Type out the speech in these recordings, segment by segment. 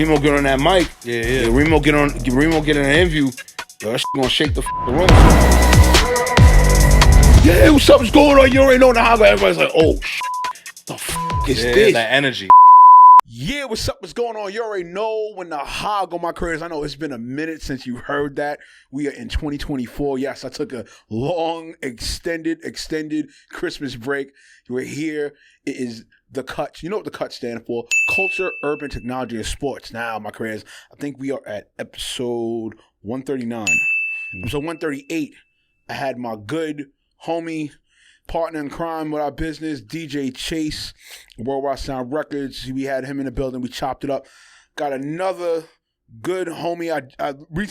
Reemo get on that mic. Yeah. Reemo get on an interview. Yo, that shit gonna shake the room. Yeah, something's going on. You already know the hog. Everybody's like, oh, the fuck is this? That energy. Yeah, what's up? What's going on? You already know when the hog on my careers. I know it's been a minute since you heard that. We are in 2024. Yes, I took a long, extended Christmas break. We're here. It is the CUTS. You know what the CUTS stand for? Culture, Urban Technology, and Sports. Now, my careers, I think we are at episode 139. Episode 138. I had my good homie, partner in crime with our business, DJ Chase, Worldwide Sound Records. We had him in the building. We chopped it up. Got another good homie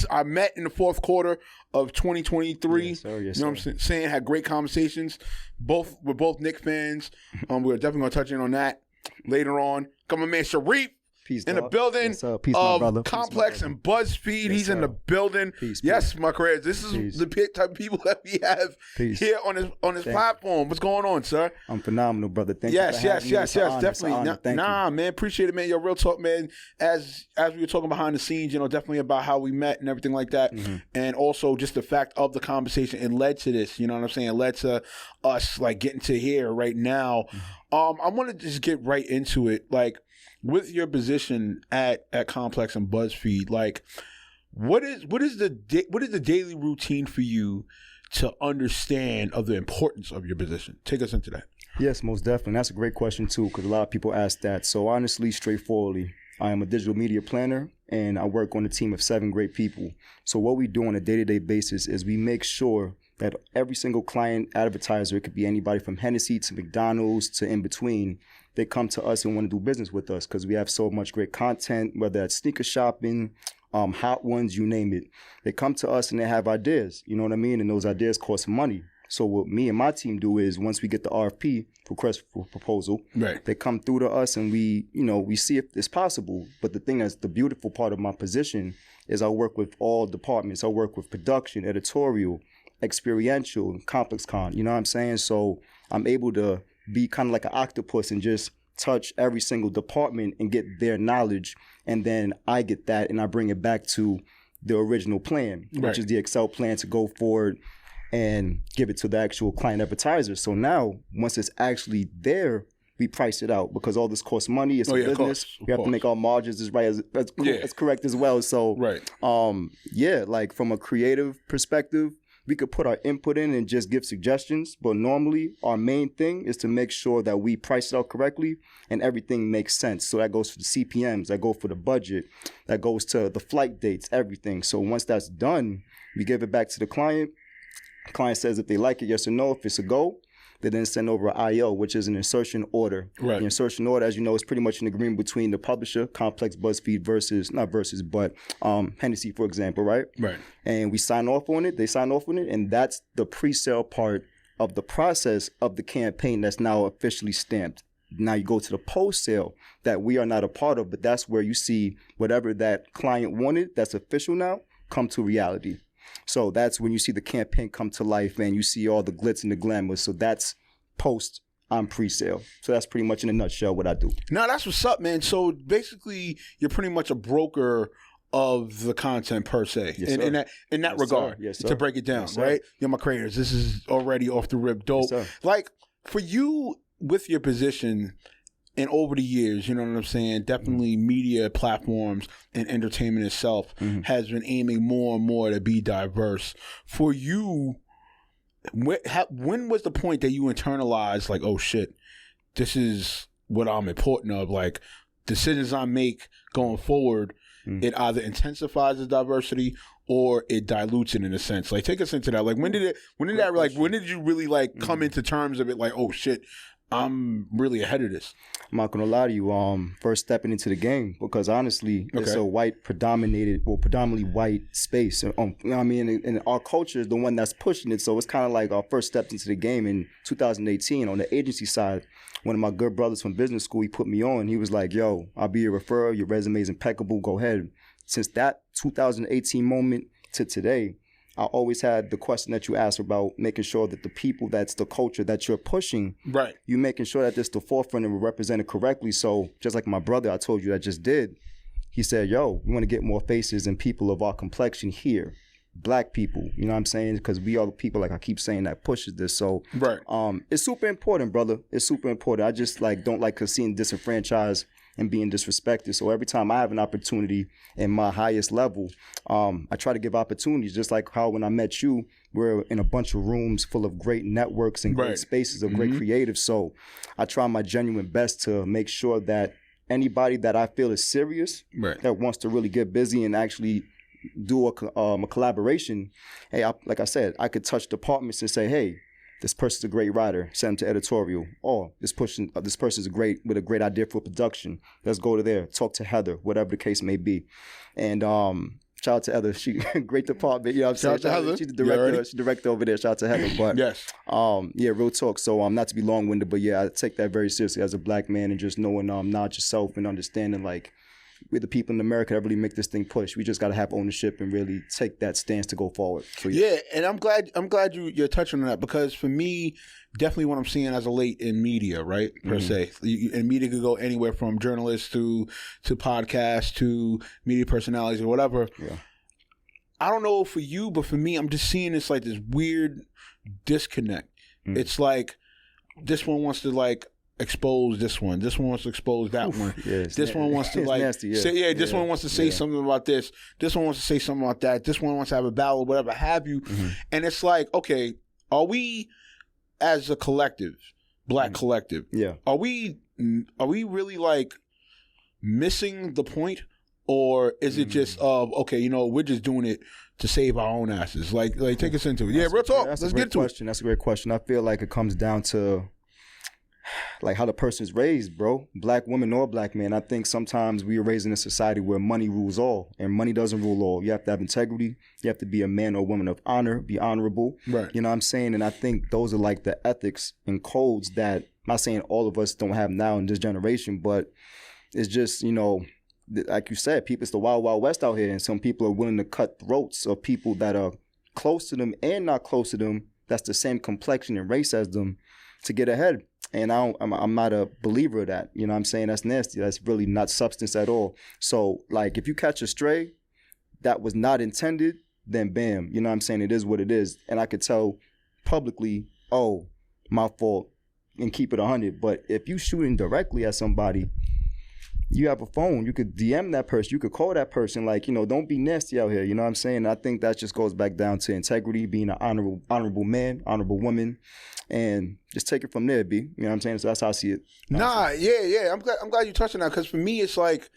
I met in the fourth quarter of 2023. Yes, sir. You know what I'm saying? Had great conversations. We're both Knicks fans. We're definitely going to touch in on that later on. Come on, man, Shareef. Peace, in the building Peace, my brother. Complex and BuzzFeed. Yes, He's sir. in the building. Peace, yes, my career. This is the type of people that we have here on this platform. What's going on, sir? I'm phenomenal, brother. Thank you. Yes, definitely. Thank you. Man, appreciate it, man. Yo, real talk, man. As we were talking behind the scenes, definitely about how we met and everything like that, and also just the fact of the conversation it led to this. You know what I'm saying? It led to us like getting to here right now. I want to just get right into it, like. With your position at Complex and BuzzFeed, like, what is the daily routine for you to understand of the importance of your position? Take us into that. Yes, most definitely. That's a great question too, because a lot of people ask that. So honestly, straightforwardly, I am a digital media planner, and I work on a team of 7 great people. So what we do on a day-to-day basis is we make sure that every single client advertiser, it could be anybody from Hennessy to McDonald's to in between, they come to us and want to do business with us because we have so much great content, whether that's sneaker shopping, hot ones, you name it. They come to us and they have ideas, you know what I mean? And those ideas cost money. So what me and my team do is once we get the RFP, request for proposal, right, they come through to us and we see if it's possible. But the thing that's the beautiful part of my position is I work with all departments. I work with production, editorial, experiential, complex con, you know what I'm saying? So I'm able to be kind of like an octopus and just touch every single department and get their knowledge. And then I get that and I bring it back to the original plan, which is the Excel plan to go forward and give it to the actual client advertiser. So now, once it's actually there, we price it out because all this costs money. It's a business. We have to make our margins as right as correct as well. So, like from a creative perspective, we could put our input in and just give suggestions, but normally our main thing is to make sure that we price it out correctly and everything makes sense. So that goes for the CPMs, that goes for the budget, that goes to the flight dates, everything. So once that's done, we give it back to the client. The client says if they like it, yes or no. If it's a go, they then send over an IO, which is an insertion order. Right. The insertion order, as you know, is pretty much an agreement between the publisher, Complex, BuzzFeed, but Hennessy, for example, right? Right. And we sign off on it, they sign off on it, and that's the pre-sale part of the process of the campaign that's now officially stamped. Now you go to the post-sale that we are not a part of, but that's where you see whatever that client wanted that's official now come to reality. So that's when you see the campaign come to life and you see all the glitz and the glamour. So that's post, I'm pre-sale. So that's pretty much in a nutshell what I do. No, that's what's up, man. So basically, you're pretty much a broker of the content per se. Yes, in that regard, yes, to break it down, yes, right? My creators, this is already off the rip dope. Yes, like for you with your position and over the years, you know what I'm saying? Definitely media platforms and entertainment itself has been aiming more and more to be diverse. For you, when was the point that you internalized, like, oh shit, this is what I'm important of? Like, decisions I make going forward, it either intensifies the diversity or it dilutes it in a sense. Like, take us into that. Like, when did you really like come into terms of it? Like, oh shit, I'm really ahead of this. I'm not gonna lie to you. First stepping into the game because honestly, it's a predominantly white space. You know what I mean? And our culture is the one that's pushing it. So it's kind of like our first steps into the game in 2018 on the agency side. One of my good brothers from business school, he put me on. He was like, "Yo, I'll be your referral. Your resume is impeccable. Go ahead." Since that 2018 moment to today, I always had the question that you asked about making sure that the people, that's the culture that you're pushing, right? You making sure that it's the forefront and represented correctly. So just like my brother I told you that just did, he said, yo, we want to get more faces and people of our complexion here. Black people, you know what I'm saying? Because we are the people, like I keep saying, that pushes this. So right. It's super important, brother. It's super important. I just like don't like seeing disenfranchised and being disrespected. So every time I have an opportunity in my highest level, I try to give opportunities, just like how when I met you, we're in a bunch of rooms full of great networks and great spaces of great creatives. So I try my genuine best to make sure that anybody that I feel is serious, that wants to really get busy and actually do a collaboration, hey, like I said, I could touch departments and say, hey, this person's a great writer, send them to editorial. Or this person's with a great idea for production. Let's go to there, talk to Heather, whatever the case may be. And shout out to Heather, she great department. You know what I'm saying? Shout out to Heather. She's the director. She's director over there. Shout out to Heather. But yeah, real talk. So not to be long winded, but yeah, I take that very seriously as a black man and just knowing not yourself and understanding like we're the people in America that really make this thing push. We just got to have ownership and really take that stance to go forward. So, yeah, and I'm glad you're touching on that, because for me, definitely what I'm seeing as a late in media, right, per se. And media could go anywhere from journalists to podcasts to media personalities or whatever. Yeah. I don't know for you, but for me, I'm just seeing this like this weird disconnect. It's like this one wants to like expose this one. This one wants to expose that one. Yeah, this one wants to like nasty, say, this one wants to say something about this. This one wants to say something about that. This one wants to have a battle, whatever have you. And it's like, okay, are we as a collective, black collective, are we really like missing the point? Or is it just okay, we're just doing it to save our own asses? Like take us into it. Yeah, real talk. Let's get to it. That's a great question. I feel like it comes down to like how the person's raised, bro. Black woman or black man. I think sometimes we are raised in a society where money rules all, and money doesn't rule all. You have to have integrity. You have to be a man or woman of honor, be honorable. Right. You know what I'm saying? And I think those are like the ethics and codes that I'm not saying all of us don't have now in this generation, but it's just, like you said, people, it's the wild, wild west out here, and some people are willing to cut throats of people that are close to them and not close to them, that's the same complexion and race as them, to get ahead. And I'm not a believer of that. You know what I'm saying? That's nasty. That's really not substance at all. So, like, if you catch a stray that was not intended, then bam, you know what I'm saying? It is what it is. And I could tell publicly, oh, my fault, and keep it 100. But if you shooting directly at somebody, you have a phone, you could DM that person, you could call that person, like, don't be nasty out here, you know what I'm saying? I think that just goes back down to integrity, being an honorable man, honorable woman, and just take it from there, B. You know what I'm saying? So that's how I see it. Yeah. I'm glad you touched on that, because for me, it's like,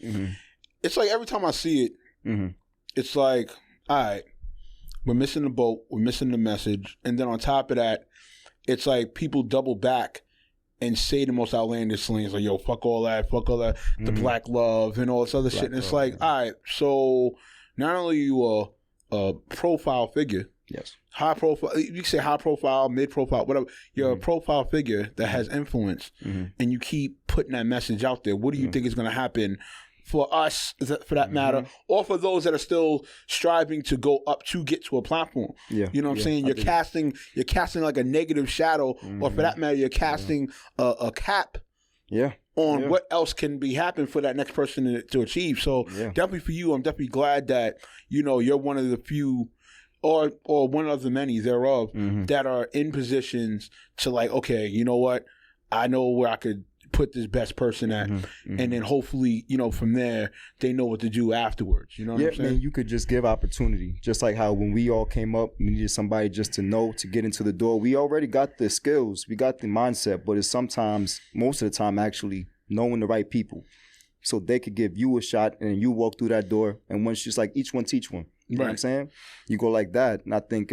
it's like every time I see it, it's like, all right, we're missing the boat, we're missing the message, and then on top of that, it's like people double back and say the most outlandish things like, yo, fuck all that, the black love and all this other shit. And it's like, all right, so not only are you a profile figure, high profile, you can say high profile, mid profile, whatever, you're a profile figure that has influence, and you keep putting that message out there. What do you think is going to happen for us, for that matter, or for those that are still striving to go up to get to a platform? You know what I'm saying? You're casting like a negative shadow, or for that matter, you're casting a cap on what else can be happening for that next person to achieve. So definitely for you, I'm definitely glad that, you're one of the few, or one of the many thereof, that are in positions to like, okay, you know what? I know where I could put this best person at, and then hopefully, from there, they know what to do afterwards. You know what I'm saying? Man, you could just give opportunity. Just like how when we all came up, we needed somebody just to know, to get into the door. We already got the skills, we got the mindset, but it's sometimes, most of the time, actually knowing the right people, so they could give you a shot, and you walk through that door, and once just like each one teach one. You know what I'm saying? You go like that, and I think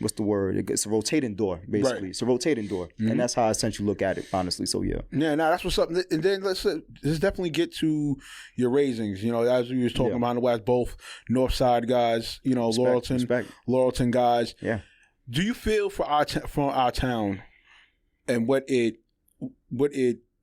what's the word? It's a rotating door, basically. It's a rotating door. And that's how I essentially look at it, honestly. So, yeah. Yeah, that's what's up. And then let's definitely get to your raisings. As we was talking about in the West, both North Side guys, Laurelton guys. Yeah. Do you feel for our town and what it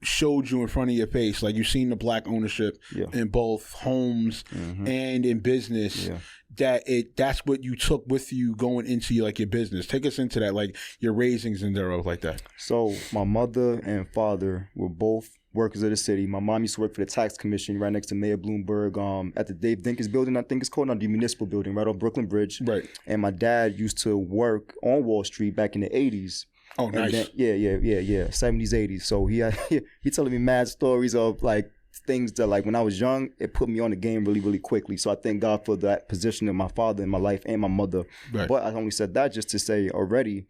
showed you in front of your face, like you've seen the black ownership in both homes and in business, that's what you took with you going into your business. Take us into that, like your raisings and thereof, like that. So my mother and father were both workers of the city. My mom used to work for the tax commission right next to Mayor Bloomberg, at the Dave Dinkins building, I think it's called, the municipal building right off Brooklyn Bridge. Right. And my dad used to work on Wall Street back in the 80s. Oh, nice. Then, 70s, 80s. So he telling me mad stories of like things that like when I was young, it put me on the game really, really quickly. So I thank God for that position of my father in my life and my mother. Right. But I only said that just to say already,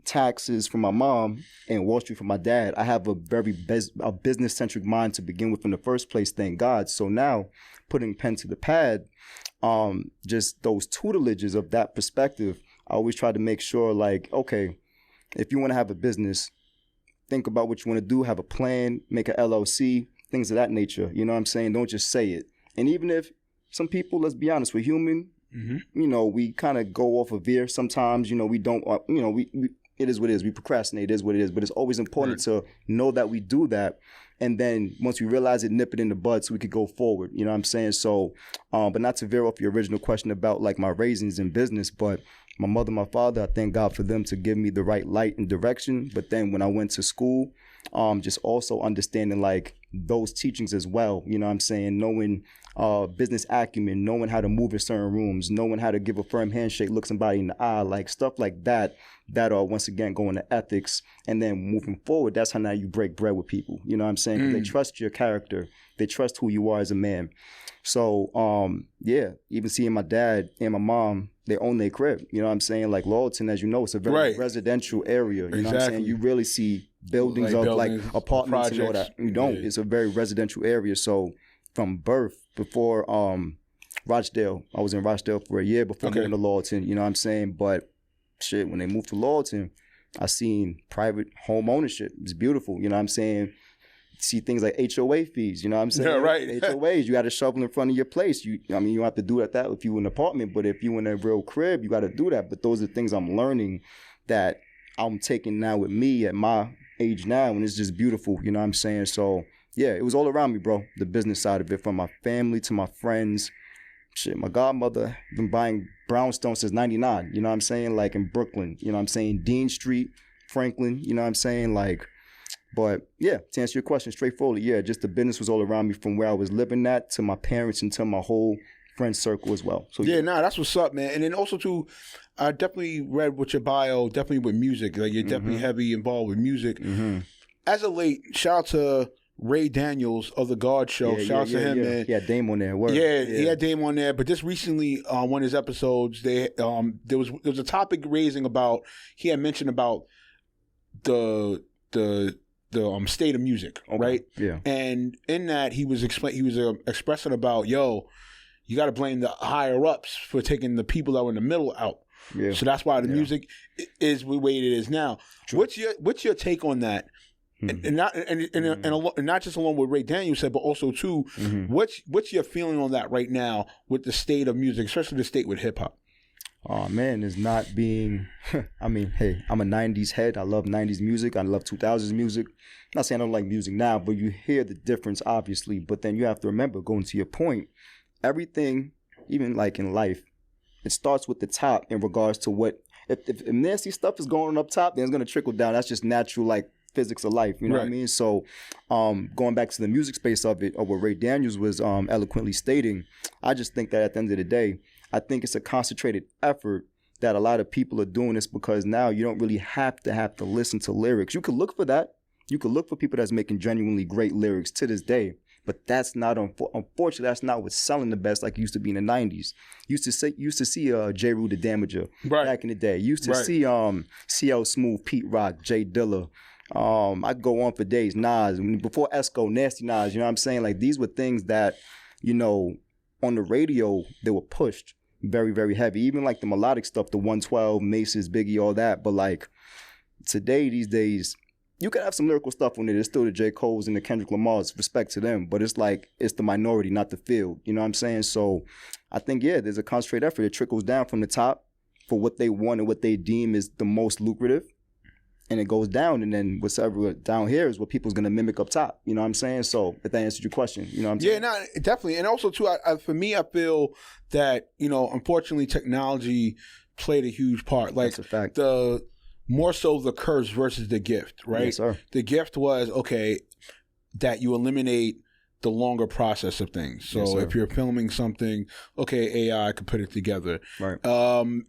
taxes from my mom and Wall Street from my dad, I have a very business-centric mind to begin with in the first place, thank God. So now, putting pen to the pad, just those tutelages of that perspective, I always try to make sure, like, okay, if you want to have a business, think about what you want to do, have a plan, make an LLC, things of that nature. You know what I'm saying? Don't just say it. And even if some people, let's be honest, we're human, you know, we kind of go off of veer sometimes, you know, we don't, you know, we it is what it is. We procrastinate, it is what it is. But it's always important to know that we do that. And then once we realize it, nip it in the bud so we could go forward. You know what I'm saying? So, but not to veer off your original question about like my raisings in business, but my mother, my father, I thank God for them to give me the right light and direction. But then when I went to school, just also understanding like those teachings as well. You know what I'm saying? Knowing business acumen, knowing how to move in certain rooms, knowing how to give a firm handshake, look somebody in the eye, like stuff like that, that are once again going to ethics. And then moving forward, that's how now you break bread with people. You know what I'm saying? 'Cause they trust your character. They trust who you are as a man. So, even seeing my dad and my mom, they own their crib. You know what I'm saying? Like Lawton, as you know, it's a very residential area. You know what I'm saying? You really see buildings like apartments and all that. You don't. It's a very residential area. So from birth, before Rochdale, I was in Rochdale for a year before moving to Lawton. You know what I'm saying? But shit, when they moved to Lawton, I seen private home ownership. It's beautiful. You know what I'm saying? See things like HOA fees, you know what I'm saying? Yeah, right. HOAs, you got to shovel in front of your place. You don't have to do that if you in an apartment, but if you in a real crib, you got to do that. But those are things I'm learning that I'm taking now with me at my age now, and it's just beautiful, you know what I'm saying? So, yeah, it was all around me, bro, the business side of it, from my family to my friends. Shit, my godmother been buying brownstone since 99, you know what I'm saying? Like in Brooklyn, you know what I'm saying? Dean Street, Franklin, you know what I'm saying? Like, but yeah, to answer your question straightforwardly, yeah, just the business was all around me from where I was living at to my parents and to my whole friend circle as well. So that's what's up, man. And then also too, I definitely read with your bio, definitely with music. Like you're definitely heavy involved with music. As of late, shout out to Ray Daniels of the God Show. Shout out to him, man. He had Dame on there. He had Dame on there. But just recently, one of his episodes, there was a topic raising about, he had mentioned about the state of music, right? Yeah. And in that, he was expressing about, you got to blame the higher ups for taking the people that were in the middle out. Yeah. So that's why the music is the way it is now. True. What's your take on that? And not just along with Ray Daniels said, but also too, what's your feeling on that right now with the state of music, especially the state with hip hop? Oh man, it's not being, I mean, hey, I'm a 90s head. I love 90s music. I love 2000s music. I'm not saying I don't like music now, but you hear the difference, obviously. But then you have to remember, going to your point, everything, even like in life, it starts with the top in regards to what, if nasty stuff is going up top, then it's going to trickle down. That's just natural, like, physics of life, you know what I mean? So going back to the music space of it, or what Ray Daniels was eloquently stating, I just think that at the end of the day, I think it's a concentrated effort that a lot of people are doing this because now you don't really have to listen to lyrics. You could look for that. You could look for people that's making genuinely great lyrics to this day. But that's not, unfortunately, that's not what's selling the best like it used to be in the 90s. Used to see J. Rue the Damager back in the day. Used to see CL Smooth, Pete Rock, Jay Dilla. I go on for days. Nas, before Esco, Nasty Nas, you know what I'm saying? Like, these were things that, you know, on the radio, they were pushed very, very heavy. Even like the melodic stuff, the 112, Maces, Biggie, all that. But like today, these days, you can have some lyrical stuff on it. It's still the J. Cole's and the Kendrick Lamar's, respect to them. But it's like, it's the minority, not the field. You know what I'm saying? So I think, yeah, there's a concentrated effort. It trickles down from the top for what they want and what they deem is the most lucrative. and it goes down, and then whatever down here is what people's gonna mimic up top. You know what I'm saying? So if that answered your question, you know what I'm saying? Yeah, no, definitely. And also too, for me, I feel that, you know, unfortunately technology played a huge part. Like, That's a fact. More so the curse versus the gift, right? Yes, sir. The gift was, okay, that you eliminate the longer process of things. So Yes, sir. if you're filming something, okay, AI could put it together. Right.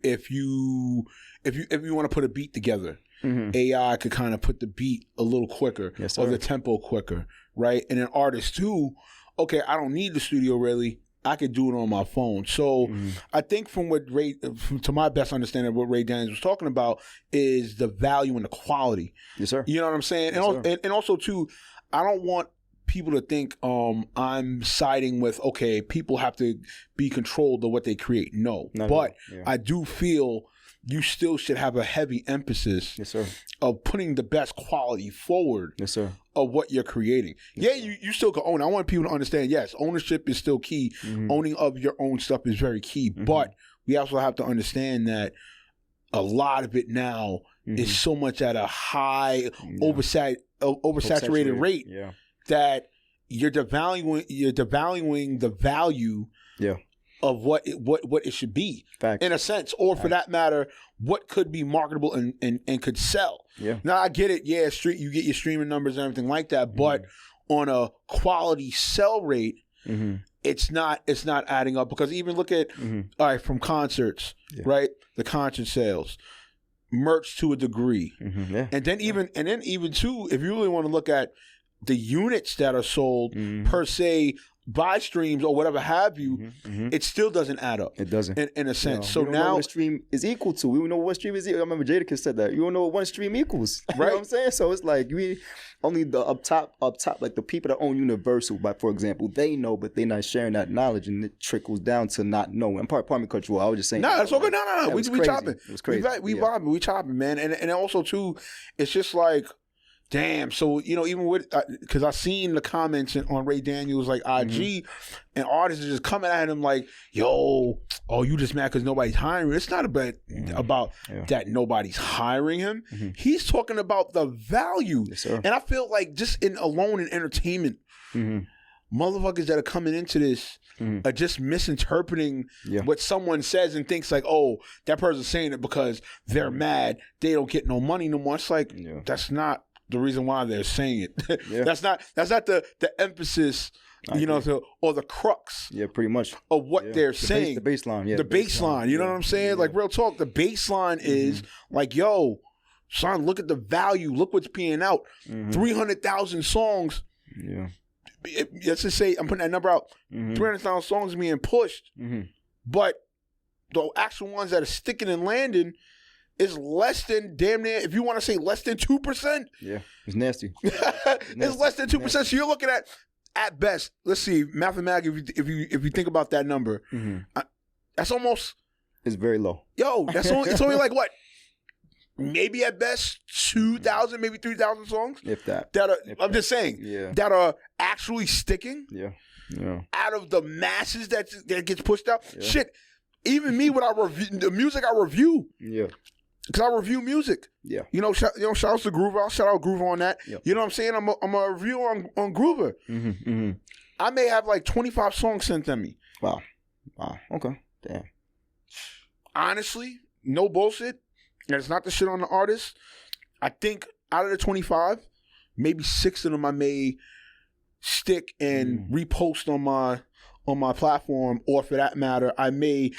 If you want to put a beat together, Mm-hmm. AI could kind of put the beat a little quicker, Yes, or sir. the tempo quicker, right? And an artist too, okay, I don't need the studio really. I could do it on my phone. So I think to my best understanding of what Ray Daniels was talking about is the value and the quality. Yes, sir. You know what I'm saying? Yes, And also too, I don't want people to think I'm siding with, okay, people have to be controlled of what they create. No. Not at But all. Yeah. I do feel you still should have a heavy emphasis Yes, sir. of putting the best quality forward Yes, sir. of what you're creating. Yes, Yeah, you still can own it. I want people to understand, yes, ownership is still key. Mhm. Owning of your own stuff is very key. Mhm. But we also have to understand that a lot of it now is so much at a high, oversaturated rate Yeah. that you're devaluing the value Yeah. of what it should be, Facts. in a sense, or for that matter, what could be marketable and could sell. Yeah. Now I get it, yeah, you get your streaming numbers and everything like that, but on a quality sell rate, Mm-hmm. it's not adding up, because even look at all right, from concerts, right? The concert sales, merch to a degree. Mm-hmm. Yeah. And then even too, if you really want to look at the units that are sold per se by streams or whatever have you, it still doesn't add up. It doesn't. In a sense. No, So we don't know now what a stream is equal to. We don't know what stream is equal. I remember Jadakiss said that. You don't know what one stream equals. You know Right. what I'm saying? So it's like we only the up top, like the people that own Universal, by for example, they know, but they're not sharing that knowledge, and it trickles down to not knowing. And pardon me, Coach Will, I was just saying. no, it's all good. No. That We was crazy. chopping. It was crazy. We Yeah. vibing. We chopping, man. And also too, it's just like, damn. So, you know, even with, because I seen the comments on Ray Daniels like IG, and artists are just coming at him like, yo, oh, you just mad because nobody's hiring him. It's not about that nobody's hiring him. He's talking about the value. Yes, sir. And I feel like just alone in entertainment, motherfuckers that are coming into this are just misinterpreting what someone says and thinks like, oh, that person's saying it because they're mad, they don't get no money no more. It's like, that's not the reason why they're saying it. That's not the emphasis, you know, or the crux Pretty much of what they're saying. The baseline, the baseline, you know what I'm saying? Like, real talk, the baseline is like, yo, son, look at the value, look what's being out. 300,000 songs. Yeah. Let's just say, I'm putting that number out, 300,000 songs being pushed, but the actual ones that are sticking and landing is less than, damn near, if you want to say less than 2%. Yeah, it's nasty. It's less than 2%. So you're looking at best, let's see, mathematically, if you think about that number, that's almost, it's very low. Yo, it's only like what? Maybe at best 2,000, maybe 3,000 songs. If that. I'm just saying. Yeah. That are actually sticking. Yeah. Yeah. Out of the masses that gets pushed out. Yeah. Shit. Even me, when I review the music, I review. Yeah. Because I review music. Yeah. You know, shout out to Groover. I'll shout out Groover on that. Yep. You know what I'm saying? I'm a reviewer on Groover. I may have like 25 songs sent to me. Wow. Okay. Damn. Honestly, no bullshit. And it's not the shit on the artist. I think out of the 25, maybe 6 of them I may stick and repost on my platform, or for that matter, I may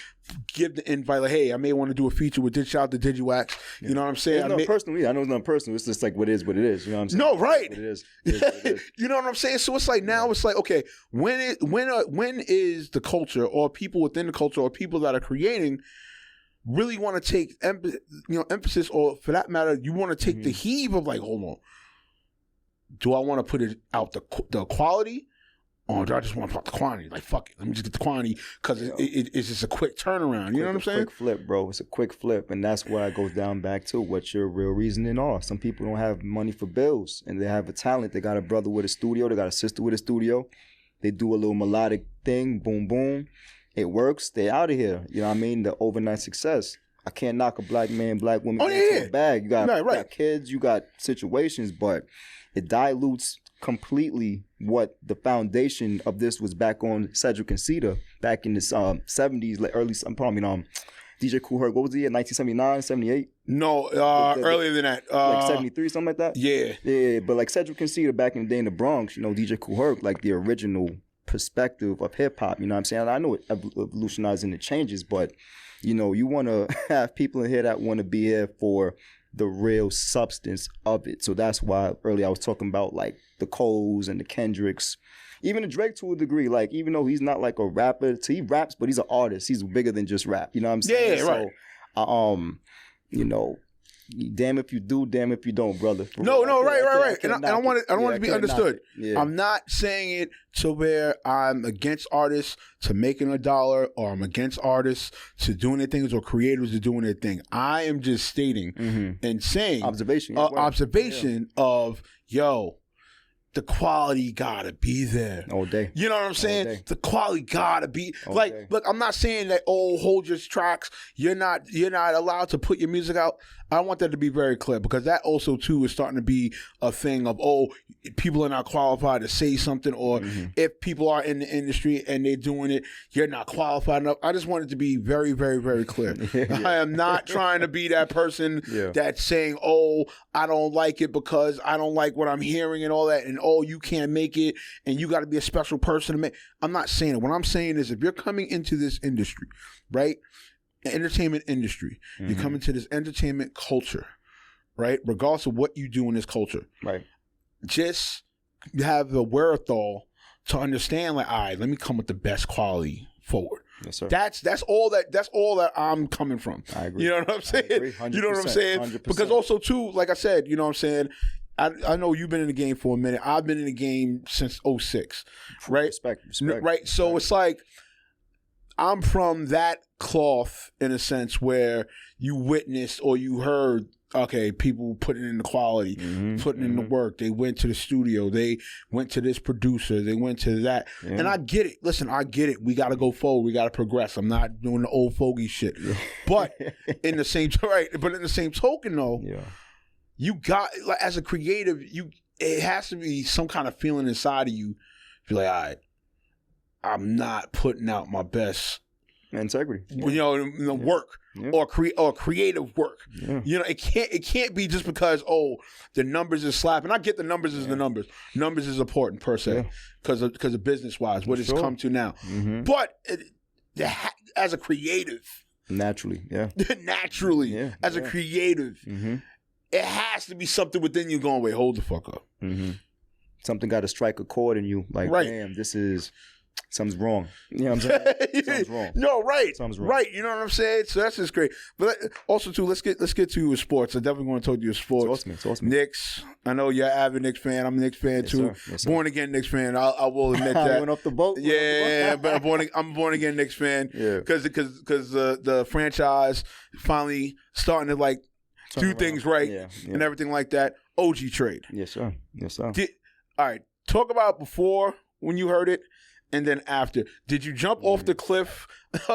give the invite like, hey, I may want to do a feature with shout out to DigiWax. You know what I'm saying? It's not personal. I know it's not personal. It's just like what it is. You know what I'm saying? No, right. It is. What it is. You know what I'm saying? So it's like now it's like, okay, when is the culture or people within the culture or people that are creating really want to take emphasis, or for that matter, you want to take the heave of like, hold on, do I want to put it out the quality? Or do I just want to put the quantity? Like, fuck it. Let me just get the quantity because it's just a quick turnaround. You know what I'm saying? Quick flip, bro. It's a quick flip. And that's why it goes down back to what your real reasoning are. Some people don't have money for bills and they have a talent. They got a brother with a studio. They got a sister with a studio. They do a little melodic thing. Boom, boom. It works. They out of here. You know what I mean? The overnight success. I can't knock a black man, black woman Oh, into yeah. a bag. You got, Right, you right. got kids, you got situations, but it dilutes completely what the foundation of this was back on Cedric and Cedar back in the 70s, like early, DJ Kool Herc, what was he at, 1979, 78? No, earlier than that. Like 73, something like that? Yeah. Yeah, but like Cedric and Cedar back in the day in the Bronx, you know, DJ Kool Herc, like the original perspective of hip-hop, you know what I'm saying? I know it evolutionizes and it changes, but, you know, you want to have people in here that want to be here for the real substance of it. So that's why earlier I was talking about like the Coles and the Kendricks, even the Drake to a degree. Like, even though he's not like a rapper, he raps, but he's an artist. He's bigger than just rap. You know what I'm saying? Yeah, right. So, you know, damn if you do, damn if you don't, brother. For No, real. no, I right. can't And I want it to be understood. Yeah. I'm not saying it to where I'm against artists to making $1 or I'm against artists to doing their things or creators to doing their thing. I am just stating and saying Observation. of, yo, the quality gotta be there. All day. You know what I'm All saying? day. The quality gotta be All like. day. Look, I'm not saying that. Oh, hold your tracks. You're not allowed to put your music out. I want that to be very clear because that also too is starting to be a thing of people are not qualified to say something, or if people are in the industry and they're doing it, you're not qualified enough. I just want it to be very, very, very clear. I am not trying to be that person that's saying, "Oh, I don't like it because I don't like what I'm hearing and all that," and "Oh, you can't make it and you got to be a special person to make." I'm not saying it. What I'm saying is, if you're coming into this industry, right? Entertainment industry. You come into this entertainment culture, right? Regardless of what you do in this culture. Right. Just have the wherewithal to understand, like, all right, let me come with the best quality forward. Yes, sir. That's all that I'm coming from. I agree. You know what I'm saying? I agree. 100%, You know what I'm saying? 100%. Because also too, like I said, you know what I'm saying? I know you've been in the game for a minute. I've been in the game since 2006, right? Respect. Right. So it's like I'm from that cloth in a sense where you witnessed or you heard, okay, people putting in the quality, putting in the work. They went to the studio. They went to this producer. They went to that. Yeah. And I get it. Listen, I get it. We got to go forward. We got to progress. I'm not doing the old fogey shit. But in the same token though, you got, like, as a creative, it has to be some kind of feeling inside of you. Be like, all right, I'm not putting out my best integrity, work or creative work. You know, it can't be just because the numbers is slapping. I get the numbers is the numbers. Numbers is important per se because of business wise what it's come to now. But as a creative, naturally, as a creative, it has to be something within you going, wait, hold the fuck up. Something got to strike a chord in you, like, damn, something's wrong. You know what I'm saying? Something's wrong. No, right. Something's wrong. Right. You know what I'm saying? So that's just great. But also too, let's get to your sports. I definitely want to talk to your sports. It's awesome. Knicks. I know you're an avid Knicks fan. I'm a Knicks fan too. Sir. Yes, sir. Born again Knicks fan. I will admit that. Went off the boat. Yeah, but I'm born again Knicks fan. Yeah. Because the franchise finally starting to like do things right and everything like that. OG trade. Yes, sir. All right. Talk about before when you heard it. And then after, did you jump off the cliff,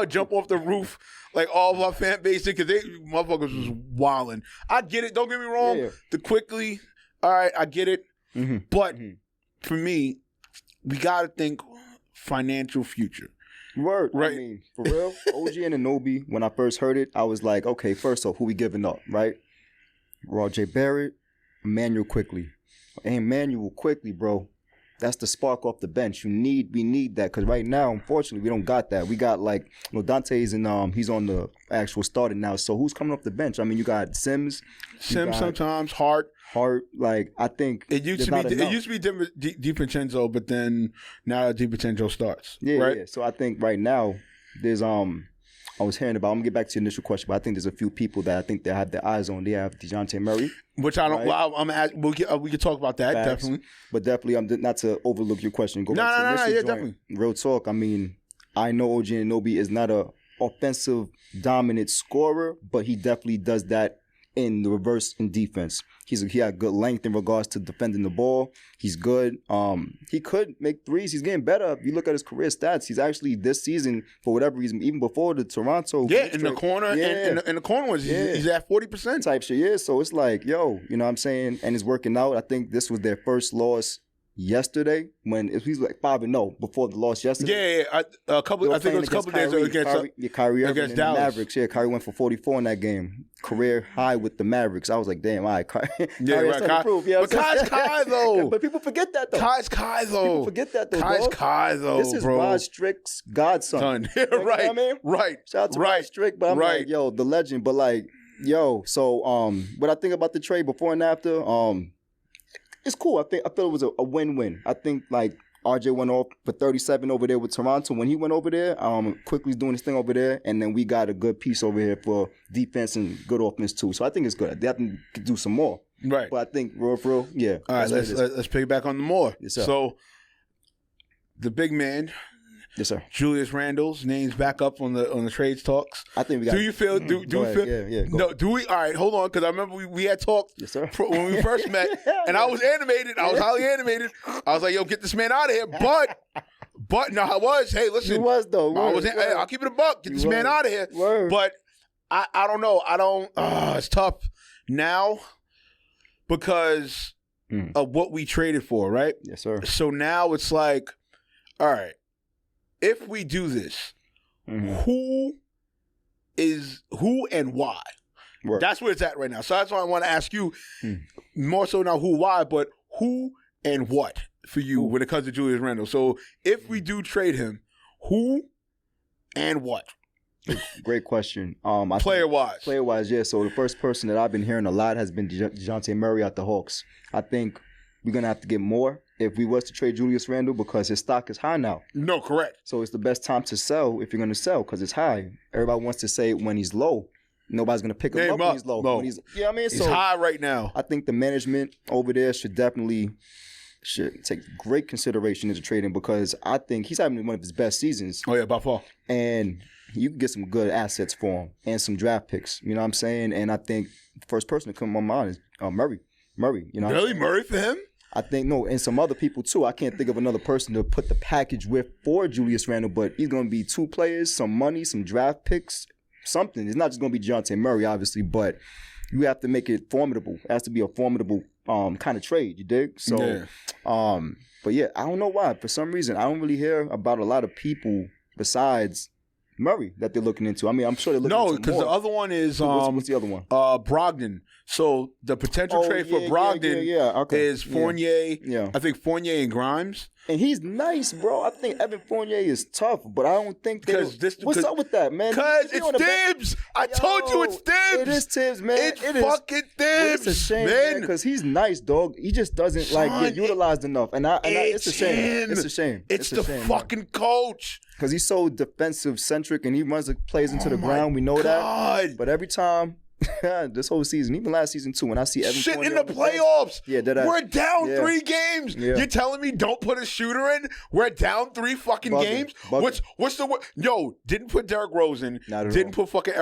jump off the roof, like all of our fan base did? Because they motherfuckers was wilding. I get it. Don't get me wrong. The quickly, all right, I get it. But for me, we got to think financial future. Word. Right. I mean, for real, OG and Anobi, when I first heard it, I was like, okay, first off, who we giving up, right? Roger Barrett, Emmanuel Quickly. Emmanuel Quickly, bro. That's the spark off the bench. We need that because right now, unfortunately, we don't got that. We got Dante's and he's on the actual starting now. So who's coming off the bench? I mean, you got Sims sometimes Hart. Like I think it used to be DiVincenzo, but then now DiVincenzo starts. Right? Yeah. So I think right now there's I was hearing about. I'm gonna get back to your initial question, but I think there's a few people that I think they have their eyes on. They have DeJounte Murray, which I don't. Right? Well, we can talk about that. Facts. Definitely, but definitely, I'm not to overlook your question. Go back to the initial joint. Definitely. Real talk. I mean, I know OG Anunoby is not a offensive dominant scorer, but he definitely does that in the reverse in defense. He had good length in regards to defending the ball. He's good. He could make threes. He's getting better. If you look at his career stats, he's actually this season, for whatever reason, even before the Toronto. In the corner. Yeah. In the corner was he's at 40% type shit. Yeah. So it's like, yo, you know what I'm saying? And it's working out. I think this was their first loss yesterday when he's like 5-0 before the loss yesterday. I think it was a couple days against Kyrie Irving against and Dallas. the Mavericks. Yeah, Kyrie went for 44 in that game. Career high with the Mavericks. I was like, damn, all right. Kyrie has something to prove. You know but Kai's Kai though. But people forget that though. Kai's Kai though. People forget that though. Kai's Kai though. This is bro. Rod Strick's godson. Right. You know what I mean? Right. Shout out to Rod Strick, but I'm like, yo, the legend. But like, yo, so what I think about the trade before and after, it's cool. I feel it was a win-win. I think like RJ went off for 37 over there with Toronto. When he went over there, Quickly's doing his thing over there, and then we got a good piece over here for defense and good offense too. So I think it's good. They have to do some more. Right. But I think real, yeah. All right, let's piggyback on the more. Yes, sir. So the big man. Yes, sir. Julius Randle's name's back up on the trades talks. I think we got. Do you feel? Do you feel? Yeah. No. Do we? All right. Hold on, because I remember we had talked. Yes, sir. When we first met, and I was animated. I was highly animated. I was like, "Yo, get this man out of here!" But no, I was. Hey, listen. You was though. I was. Hey, I'll keep it a buck. Get this man out of here. Word. But I don't know. I don't. It's tough now because of what we traded for, right? Yes, sir. So now it's like, all right. If we do this, who and why? Word. That's where it's at right now. So that's why I want to ask you more so now who, why, but who and what for you when it comes to Julius Randle. So if we do trade him, who and what? Great question. Player-wise, yeah. So the first person that I've been hearing a lot has been DeJounte Murray at the Hawks. I think we're going to have to get more if we was to trade Julius Randle because his stock is high now. No, correct. So it's the best time to sell if you're going to sell because it's high. Everybody wants to say it when he's low. Nobody's going to pick him up when he's low. No. When he's, you know what I mean? He's high right now. I think the management over there should take great consideration into trading because I think he's having one of his best seasons. Oh, yeah, by far. And you can get some good assets for him and some draft picks. You know what I'm saying? And I think the first person to come to my mind is Murray. You know really? Murray for him? I think, no, and some other people too. I can't think of another person to put the package with for Julius Randle, but he's going to be 2 players, some money, some draft picks, something. It's not just going to be DeJounte Murray, obviously, but you have to make it formidable. It has to be a formidable kind of trade, you dig? So, but yeah, I don't know why. For some reason, I don't really hear about a lot of people besides Murray that they're looking into. I mean, I'm sure they're looking into more. No, because the other one is what's the other one? Brogdon. So the potential trade for Brogdon is Fournier. Yeah. I think Fournier and Grimes. And he's nice, bro. I think Evan Fournier is tough, but I don't think what's up with that, man? Because it's Tibbs. I told you it's Tibbs. It is Tibbs, man. It's fucking Tibbs. It's a shame, man, because he's nice, dog. He just doesn't get utilized enough, and it's a shame. It's a shame. It's the fucking coach. Because he's so defensive centric, and he runs the plays into the ground. We know that. But every time. This whole season, even last season too, when I see Evan Fournier in the playoffs, we're down 3 games. Yeah. You're telling me don't put a shooter in? We're down 3 fucking games. What's the didn't put Derrick Rose in? Not at didn't all. put fucking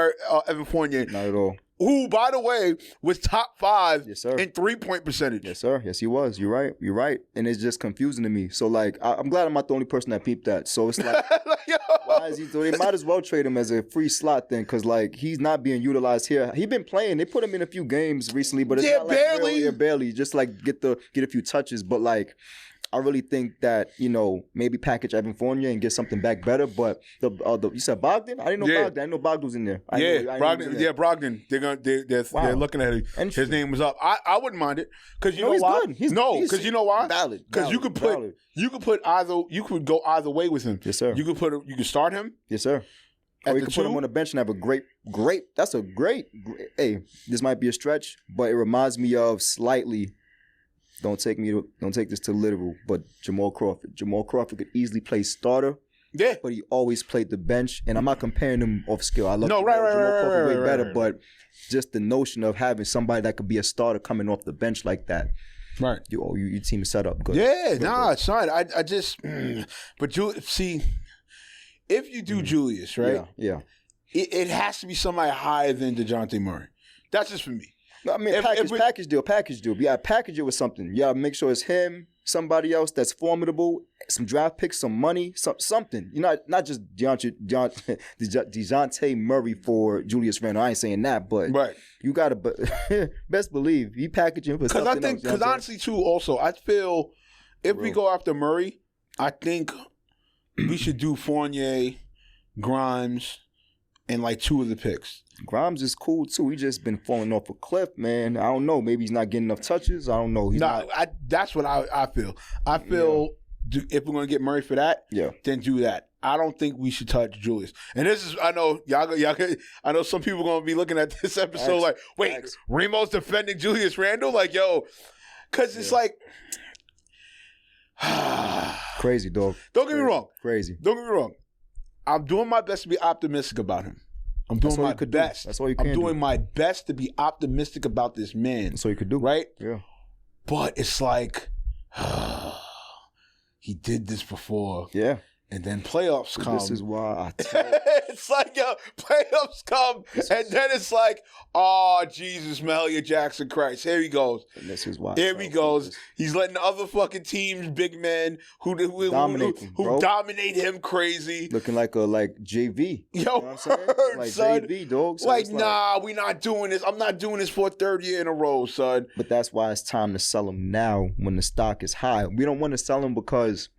Evan Fournier. Not at all. Who, by the way, was top 5 yes, sir. in 3-point percentage. Yes, sir. Yes, he was. You're right. And it's just confusing to me. So, like, I'm glad I'm not the only person that peeped that. So it's like, why is he doing? They might as well trade him as a free slot then, because like he's not being utilized here. He been playing. They put him in a few games recently, but it's not like barely. Barely. Just like get a few touches, but like. I really think that, maybe package Evan Fournier and get something back better. But you said Bogdan? I didn't know Bogdan. I didn't know Bogdan was in there. Brogdon. They're looking at it. His name was up. I wouldn't mind it because you know why? Good. Because you know why? Valid. Because you could go either way with him. Yes, sir. You could start him. Yes, sir. Or you could put him on the bench and have a great. That's a great. Hey, this might be a stretch, but it reminds me of slightly. Don't take this to literal, but Jamal Crawford. Jamal Crawford could easily play starter. Yeah. But he always played the bench, and I'm not comparing him off skill. I love Jamal Crawford way better, but just the notion of having somebody that could be a starter coming off the bench like that. Right. Your team is set up good. Yeah, it's fine. I just but see, if you do Julius, right? Yeah. It has to be somebody higher than DeJounte Murray. That's just for me. I mean, package deal. You gotta package it with something. You gotta make sure it's him, somebody else that's formidable, some draft picks, some money, something. You know, not just DeJounte Murray for Julius Randle. I ain't saying that, but you gotta best believe you package him for something else. Because honestly, too, also, I feel if we go after Murray, I think we should do Fournier, Grimes, and like 2 of the picks. Grimes is cool too. He just been falling off a cliff, man. I don't know. Maybe he's not getting enough touches. I don't know. That's what I feel. I feel if we're gonna get Murray for that, then do that. I don't think we should touch Julius. And this is, I know I know some people are gonna be looking at this episode like, wait, Remo's defending Julius Randle, like, yo, because it's like crazy, dog. Don't get me wrong. Crazy. Don't get me wrong. I'm doing my best to be optimistic about him. I'm doing my best. That's all you can do. I'm doing my best to be optimistic about this man. That's all you could do. Right? Yeah. But it's like, he did this before. Yeah. And then playoffs come. This is why I tell it's like, yo, playoffs come. And then it's like, oh, Jesus, Mahalia Jackson Christ. Here he goes. And this is why. Here he goes. He's letting the other fucking teams, big men, who dominate him crazy. Looking like JV. Yo, you know what I'm saying? Like son. JV, dog. So like, nah, we not doing this. I'm not doing this for a third year in a row, son. But that's why it's time to sell him now when the stock is high. We don't want to sell him because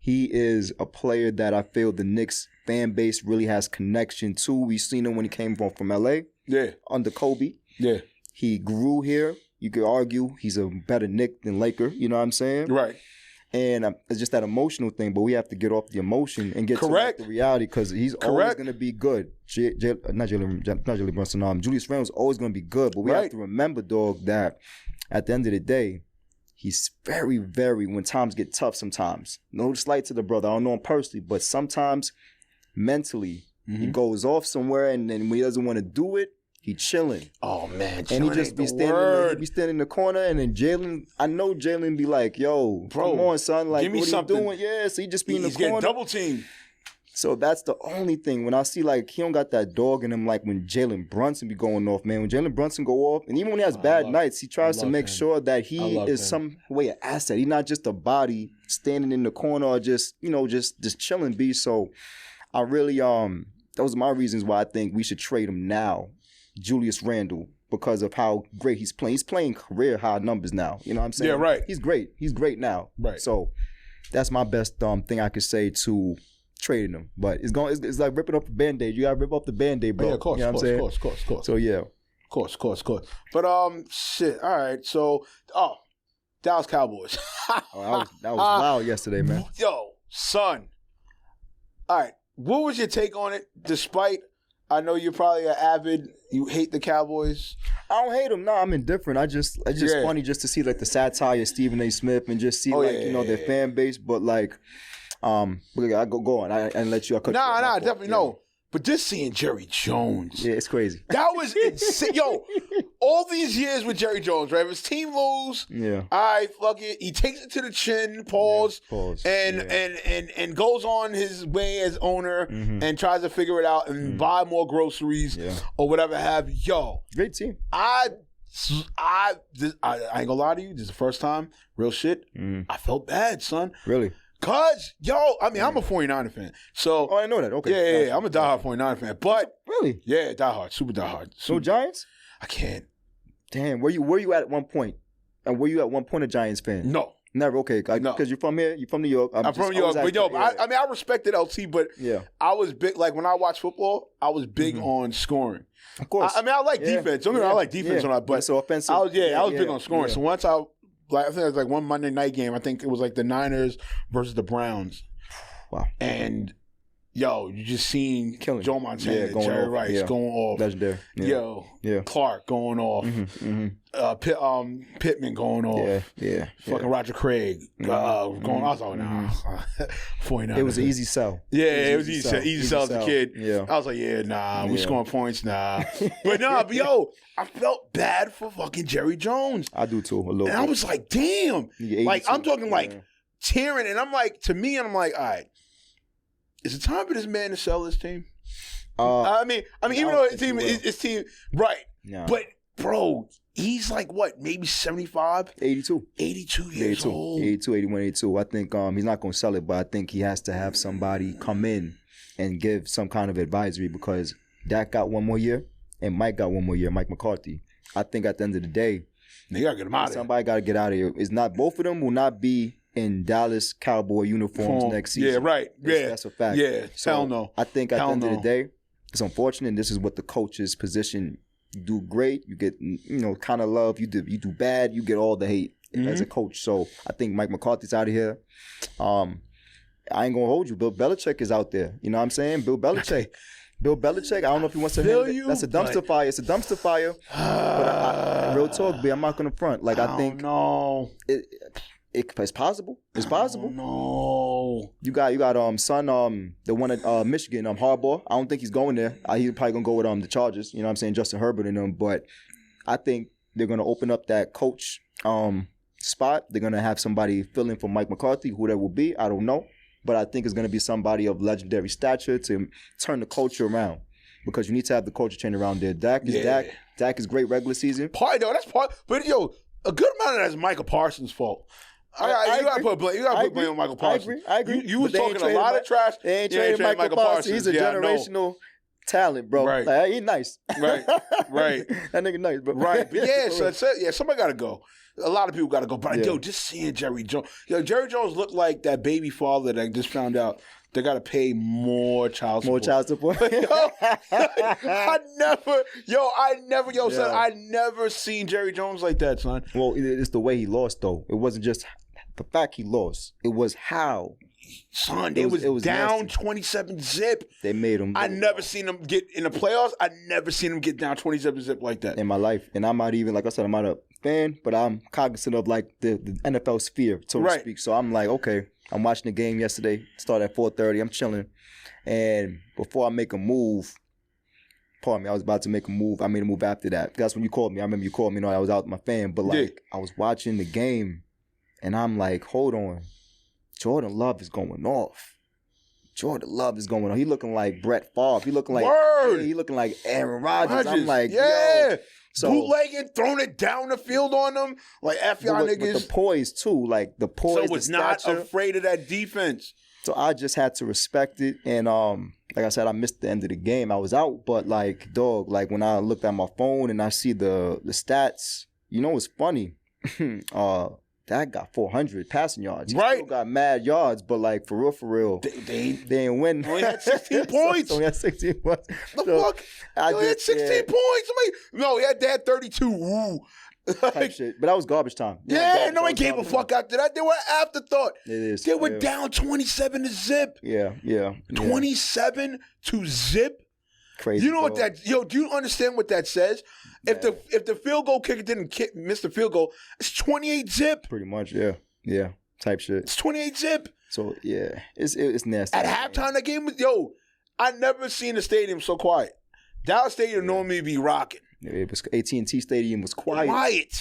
he is a player that I feel the Knicks fan base really has connection to. We've seen him when he came from LA. Yeah. Under Kobe. Yeah. He grew here. You could argue he's a better Knick than Laker. You know what I'm saying? Right. And it's just that emotional thing, but we have to get off the emotion and get to the reality because he's always going to be good. Not Jalen Brunson. Julius Randle's always going to be good, but we have to remember, dog, that at the end of the day, he's very, very, when times get tough sometimes. No slight to the brother. I don't know him personally, but sometimes mentally he goes off somewhere and then when he doesn't want to do it, he chilling. Oh, man. And he just be standing in the corner and then Jalen, I know Jalen be like, yo, bro, come on, son. Like, give me what something. Are you doing? Yeah, so he just be in the corner. He's getting double teamed. So that's the only thing. When I see, like, he don't got that dog in him like when Jalen Brunson be going off, man. When Jalen Brunson go off, and even when he has bad nights, he tries to make sure that he is some way an asset. He's not just a body standing in the corner or just, you know, just chilling, B. So I really, those are my reasons why I think we should trade him now, Julius Randle, because of how great he's playing. He's playing career high numbers now. You know what I'm saying? Yeah, right. He's great. He's great now. Right. So that's my best thing I could say to trading him. But it's like ripping off the Band-Aid. You gotta rip off the Band-Aid, bro. Yeah, of course, you know what I'm saying? Of course. So yeah. Of course. But shit. All right. So Dallas Cowboys. That was wild yesterday, man. Yo, son. All right. What was your take on it? Despite I know you're probably an avid. You hate the Cowboys. I don't hate them. No, I'm indifferent. It's just funny just to see like the satire of Stephen A. Smith and just see their fan base. But like, I go on. I let you. Nah, definitely no. But just seeing Jerry Jones. Yeah, it's crazy. That was insane. Yo, all these years with Jerry Jones, right? If his team lose, all right, fuck it. He takes it to the chin, pause. And goes on his way as owner and tries to figure it out and buy more groceries or whatever have you. Yo. Great team. I ain't gonna lie to you. This is the first time, real shit, I felt bad, son. Really? Cause, I'm a 49er fan. So I know that. Okay. Yeah. I'm a diehard 49er fan. But really? Yeah, diehard, super diehard. So Giants? I can't. Damn, where you at one point? And were you at one point a Giants fan? No. Never, okay. No. Because you're from here, you're from New York. I'm from New York. But I respected LT, but I was big, like when I watch football, I was big on scoring. Of course. I like defense. Don't get me wrong, I like defense on that, but so offensive. I was big on scoring. So once I think it was like one Monday night game. I think it was like the Niners versus the Browns. Wow. And you just seen Joe Montana, Jerry Rice going off. Legendary. Clark going off. Pittman going off. Fucking Roger Craig going off. I was like, nah. 49. It was an easy sell. Yeah, it was easy sell as a kid. Yeah. I was like, we scoring points, nah. But I felt bad for fucking Jerry Jones. I do too, a little bit. And I was like, damn. Like, I'm talking like tearing, and I'm like, to me, and I'm like, all right, is it time for this man to sell this team? I mean, even though his team, right? Yeah. But bro, he's like what, maybe 75? 82. 82 years old. 82, 81, 82. I think he's not going to sell it, but I think he has to have somebody come in and give some kind of advisory because Dak got one more year and Mike got one more year, Mike McCarthy. I think at the end of the day, they got to get him out of here. Somebody got to get out of here. It's not, both of them will not be in Dallas Cowboy uniforms next season. Yeah, right. That's a fact. Yeah, so hell no. I think at the end of the day, it's unfortunate. And this is what the coach's position. You do great, you get kind of love. You do bad, you get all the hate as a coach. So I think Mike McCarthy's out of here. I ain't gonna hold you. Bill Belichick is out there. You know what I'm saying? Bill Belichick. I don't know if he wants to handle it. That's a dumpster fire. It's a dumpster fire. But real talk, B, I'm not gonna front. Like I think it's possible. It's possible. No. You got son, the one at Michigan, Harbaugh. I don't think he's going there. He's probably gonna go with the Chargers. You know what I'm saying? Justin Herbert and them. But I think they're gonna open up that coach spot. They're gonna have somebody fill in for Mike McCarthy, who that will be. I don't know. But I think it's gonna be somebody of legendary stature to turn the culture around. Because you need to have the culture change around there. Dak is great regular season. That's part. But a good amount of that is Michael Parsons' fault. You gotta put blame on Michael Parsons. I agree. You was talking a lot of trash. They ain't trading Michael Parsons. He's a generational talent, bro. Right. Like, he's nice. Right. That nigga nice, bro. Right. But somebody gotta go. A lot of people gotta go. But just seeing Jerry Jones. Jerry Jones looked like that baby father that I just found out they gotta pay more child support. I never seen Jerry Jones like that, son. Well, it's the way he lost, though. It wasn't just the fact he lost. It was how. Son, it was down 27-zip. They made him. I never seen him get in the playoffs. I never seen him get down 27-zip like that in my life. And I'm not even, like I said, I'm not a fan, but I'm cognizant of like the NFL sphere, so to speak. So I'm like, okay, I'm watching the game yesterday. Started at 4:30. I'm chilling, and before I make a move, pardon me, I was about to make a move. I made a move after that. That's when you called me. I remember you called me. I was out with my fan, but I was watching the game, and I'm like, hold on. Jordan Love is going off. He looking like Brett Favre. He looking like he looking like Aaron Rodgers. I'm like, yo. So, bootlegging, throwing it down the field on them. Like, F y'all niggas. With the poise, too. Like, the poise, so was not afraid of that defense. So I just had to respect it. And like I said, I missed the end of the game. I was out. But, like, dog, like, when I looked at my phone and I see the stats, you know, it's funny. That got 400 passing yards. He still got mad yards, but like for real, they ain't win. Only had 16 points. Only had 16 points. The fuck? He had 16 points. They had 32. Woo. Type shit. But that was garbage time. Nobody gave a fuck after that. They were an afterthought. It is. They were down 27-zip. Yeah. 27-zip. Crazy. You know what that? Do you understand what that says? If the field goal kicker didn't miss the field goal, it's 28-zip. Pretty much, yeah, type shit. It's 28-zip. So yeah, it's nasty. At halftime, that game was I never seen a stadium so quiet. Dallas Stadium normally be rocking. Yeah, it was AT&T Stadium was quiet.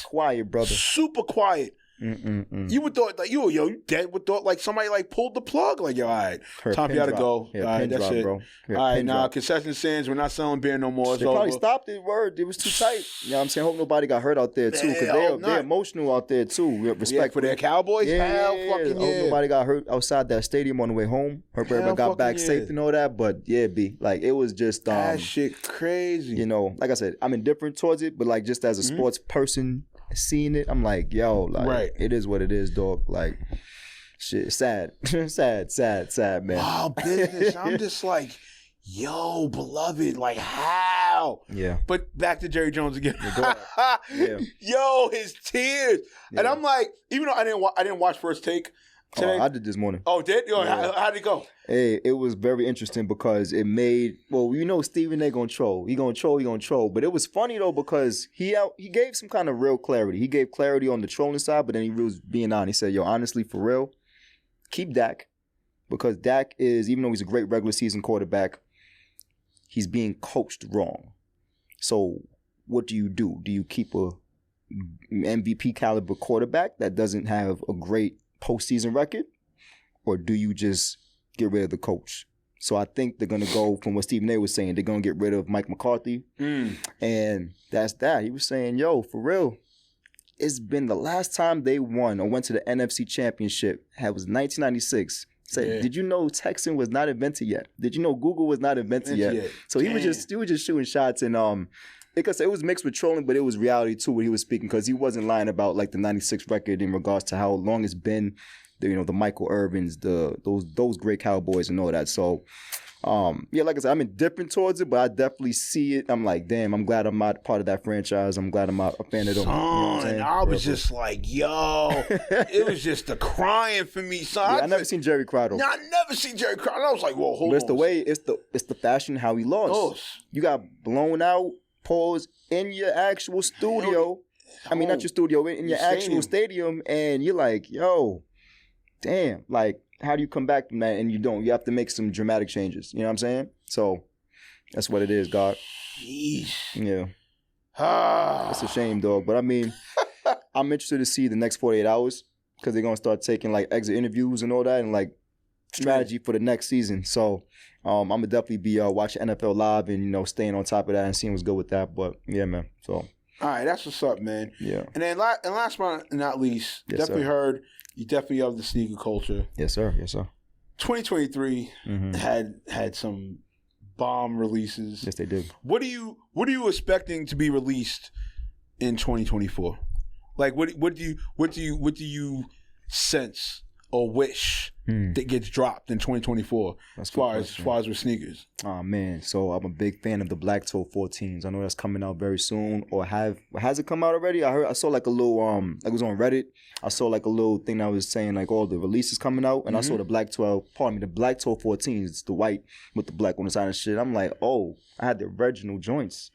Quiet, brother. Super quiet. You would thought like you dead would thought like somebody like pulled the plug like all right, time for y'all to go. Yeah, all right, that's it. Bro. Yeah, all right, now concession stands. We're not selling beer no more. They probably stopped it. Word, it was too tight. You know what I'm saying? Hope nobody got hurt out there too, because they're emotional out there too. Respect for their Cowboys. Hell fucking yeah. Hope nobody got hurt outside that stadium on the way home. Hope everybody got back safe and all that. But yeah, like it was just that shit crazy. You know, like I said, I'm indifferent towards it, but like just as a sports person. Seeing it, I'm like, yo, like, it is what it is, dog. Like, shit, sad, sad, man. Wow, business. I'm just like, yo, beloved, like, how? Yeah. But back to Jerry Jones again. Yeah. Yo, his tears, and I'm like, even though I didn't watch First Take today. I did this morning. Oh, did? How'd it go? Hey, it was very interesting because it made, Stephen A. gonna troll. He gonna troll. But it was funny though because he gave some kind of real clarity. He gave clarity on the trolling side, but then he was being honest. He said, yo, honestly, for real, keep Dak. Because Dak is, even though he's a great regular season quarterback, he's being coached wrong. So what do? Do you keep a MVP caliber quarterback that doesn't have a great postseason record? Or do you just get rid of the coach? So I think they're gonna go from what Stephen A was saying. They're gonna get rid of Mike McCarthy, and that's that. He was saying, "Yo, for real, it's been the last time they won or went to the NFC Championship. It was 1996." Said, did you know texting was not invented yet? Did you know Google was not invented yet? So he was just shooting shots, and because it was mixed with trolling, but it was reality too what he was speaking, because he wasn't lying about like the 96 record in regards to how long it's been, the Michael Irvins, those great Cowboys and all that. So like I said, I'm indifferent towards it, but I definitely see it. I'm like, damn, I'm glad I'm not part of that franchise. I'm glad I'm not a fan of them. Son, I was just like, yo, it was just the crying for me, son. Yeah, I never seen Jerry cry though. No, I never seen Jerry cry. I was like, whoa, hold on. It's the way, it's the fashion how he lost. You got blown out, pause in your actual studio. I mean, not your studio, in your actual stadium, and you're like, yo, damn, like, how do you come back from that? And you have to make some dramatic changes. You know what I'm saying? So that's what it is, God. Jeez. Yeah. It's a shame, dog. But I mean, I'm interested to see the next 48 hours, because they're going to start taking like exit interviews and all that, and like strategy for the next season. So I'm going to definitely be watching NFL Live and, staying on top of that and seeing what's good with that. But yeah, man. So. All right, that's what's up, man. Yeah. And then last but not least, heard you definitely have the sneaker culture. Yes, sir. Yes, sir. 2023 had some bomb releases. Yes, they did. What are you expecting to be released in 2024? Like, what do you sense or wish that gets dropped in 2024 as far as with sneakers? Oh man, so I'm a big fan of the Black Toe 14s. I know that's coming out very soon, or has it come out already? I saw like a little like it was on Reddit. I saw like a little thing that was saying like all the releases coming out, and I saw the Black Toe 14s, the white with the black on the side and shit. I'm like, oh, I had the original joints.